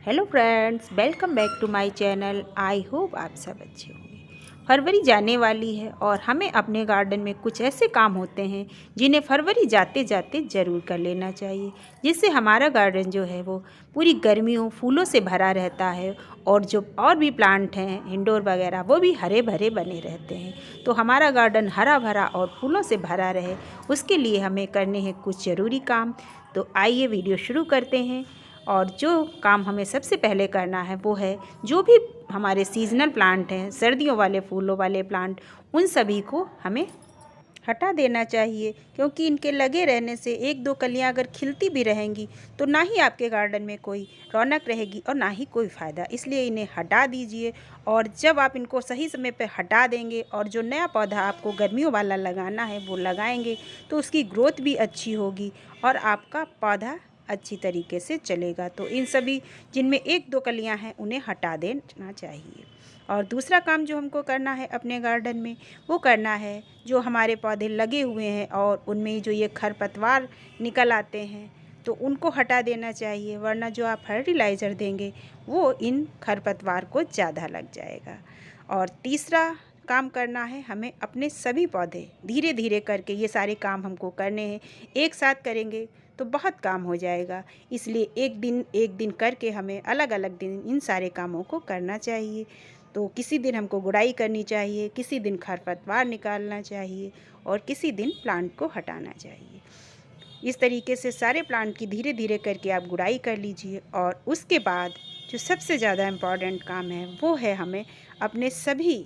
Hello friends, welcome back to my channel. I hope आप सब अच्छे होंगे। फरवरी जाने वाली है और हमें अपने गार्डन में कुछ ऐसे काम होते हैं जिन्हें फरवरी जाते जाते ज़रूर कर लेना चाहिए, जिससे हमारा गार्डन जो है वो पूरी गर्मियों फूलों से भरा रहता है और जो और भी प्लांट हैं इंडोर वगैरह वो भी हरे भरे बने रहते हैं। तो हमारा गार्डन हरा भरा और फूलों से भरा रहे, उसके लिए हमें करने हैं कुछ ज़रूरी काम। तो आइए वीडियो शुरू करते हैं। और जो काम हमें सबसे पहले करना है वो है जो भी हमारे सीजनल प्लांट हैं, सर्दियों वाले फूलों वाले प्लांट, उन सभी को हमें हटा देना चाहिए, क्योंकि इनके लगे रहने से एक दो कलियां अगर खिलती भी रहेंगी तो ना ही आपके गार्डन में कोई रौनक रहेगी और ना ही कोई फ़ायदा। इसलिए इन्हें हटा दीजिए। और जब आप इनको सही समय पर हटा देंगे और जो नया पौधा आपको गर्मियों वाला लगाना है वो लगाएंगे तो उसकी ग्रोथ भी अच्छी होगी और आपका पौधा अच्छी तरीके से चलेगा। तो इन सभी जिनमें एक दो कलियां हैं उन्हें हटा देना चाहिए। और दूसरा काम जो हमको करना है अपने गार्डन में वो करना है, जो हमारे पौधे लगे हुए हैं और उनमें जो ये खरपतवार निकल आते हैं तो उनको हटा देना चाहिए, वरना जो आप फर्टिलाइज़र देंगे वो इन खरपतवार को ज़्यादा लग जाएगा। और तीसरा काम करना है हमें अपने सभी पौधे धीरे धीरे करके, ये सारे काम हमको करने हैं। एक साथ करेंगे तो बहुत काम हो जाएगा, इसलिए एक दिन करके हमें अलग अलग दिन इन सारे कामों को करना चाहिए। तो किसी दिन हमको गुड़ाई करनी चाहिए, किसी दिन खरपतवार निकालना चाहिए और किसी दिन प्लांट को हटाना चाहिए। इस तरीके से सारे प्लांट की धीरे धीरे करके आप गुड़ाई कर लीजिए। और उसके बाद जो सबसे ज़्यादा इम्पॉर्टेंट काम है वो है हमें अपने सभी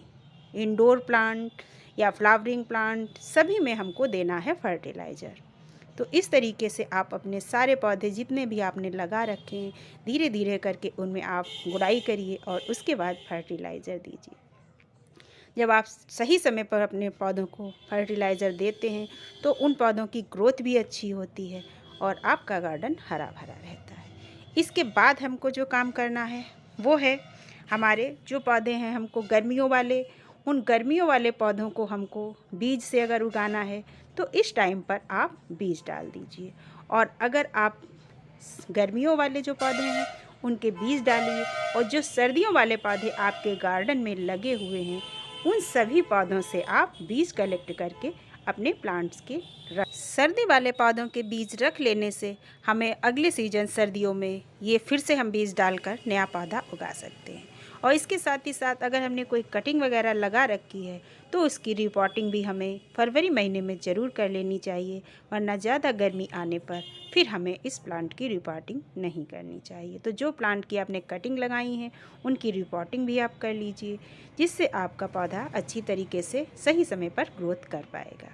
इंडोर प्लांट या फ्लावरिंग प्लांट सभी में हमको देना है फर्टिलाइज़र। तो इस तरीके से आप अपने सारे पौधे जितने भी आपने लगा रखे हैं धीरे धीरे करके उनमें आप गुड़ाई करिए और उसके बाद फर्टिलाइज़र दीजिए। जब आप सही समय पर अपने पौधों को फर्टिलाइज़र देते हैं तो उन पौधों की ग्रोथ भी अच्छी होती है और आपका गार्डन हरा भरा रहता है। इसके बाद हमको जो काम करना है वो है हमारे जो पौधे हैं हमको गर्मियों वाले, उन गर्मियों वाले पौधों को हमको बीज से अगर उगाना है तो इस टाइम पर आप बीज डाल दीजिए। और अगर आप गर्मियों वाले जो पौधे हैं उनके बीज डालिए, और जो सर्दियों वाले पौधे आपके गार्डन में लगे हुए हैं उन सभी पौधों से आप बीज कलेक्ट करके अपने प्लांट्स के सर्दी वाले पौधों के बीज रख लेने से हमें अगले सीजन सर्दियों में ये फिर से हम बीज डालकर नया पौधा उगा सकते हैं। और इसके साथ ही साथ अगर हमने कोई कटिंग वगैरह लगा रखी है तो उसकी रिपोर्टिंग भी हमें फरवरी महीने में ज़रूर कर लेनी चाहिए, वरना ज़्यादा गर्मी आने पर फिर हमें इस प्लांट की रिपोर्टिंग नहीं करनी चाहिए। तो जो प्लांट की आपने कटिंग लगाई हैं उनकी रिपोर्टिंग भी आप कर लीजिए, जिससे आपका पौधा अच्छी तरीके से सही समय पर ग्रोथ कर पाएगा।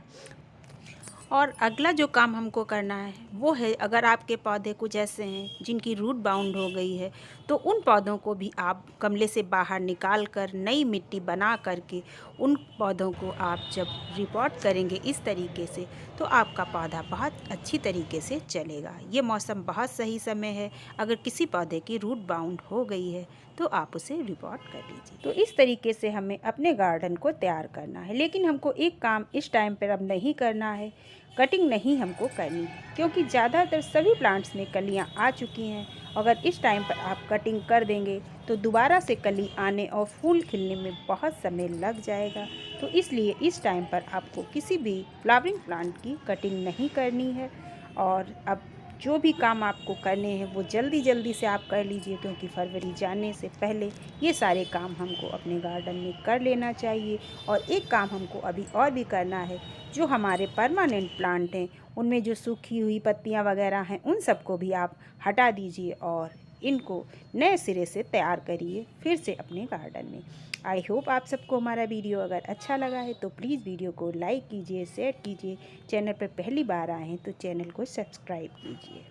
और अगला जो काम हमको करना है वो है, अगर आपके पौधे कुछ ऐसे हैं जिनकी रूट बाउंड हो गई है तो उन पौधों को भी आप गमले से बाहर निकाल कर नई मिट्टी बना करके उन पौधों को आप जब रिपोर्ट करेंगे इस तरीके से तो आपका पौधा बहुत अच्छी तरीके से चलेगा। ये मौसम बहुत सही समय है, अगर किसी पौधे की रूट बाउंड हो गई है तो आप उसे रिपोर्ट कर लीजिए। तो इस तरीके से हमें अपने गार्डन को तैयार करना है। लेकिन हमको एक काम इस टाइम पर अब नहीं करना है, कटिंग नहीं हमको करनी, क्योंकि ज़्यादातर सभी प्लांट्स में कलियां आ चुकी हैं। अगर इस टाइम पर आप कटिंग कर देंगे तो दोबारा से कली आने और फूल खिलने में बहुत समय लग जाएगा। तो इसलिए इस टाइम पर आपको किसी भी फ्लावरिंग प्लांट की कटिंग नहीं करनी है। और अब जो भी काम आपको करने हैं वो जल्दी जल्दी से आप कर लीजिए, क्योंकि फरवरी जाने से पहले ये सारे काम हमको अपने गार्डन में कर लेना चाहिए। और एक काम हमको अभी और भी करना है, जो हमारे परमानेंट प्लांट हैं उनमें जो सूखी हुई पत्तियां वगैरह हैं उन सबको भी आप हटा दीजिए और इनको नए सिरे से तैयार करिए फिर से अपने गार्डन में। आई होप आप सबको हमारा वीडियो अगर अच्छा लगा है तो प्लीज़ वीडियो को लाइक कीजिए, शेयर कीजिए। चैनल पर पहली बार आए हैं तो चैनल को सब्सक्राइब कीजिए।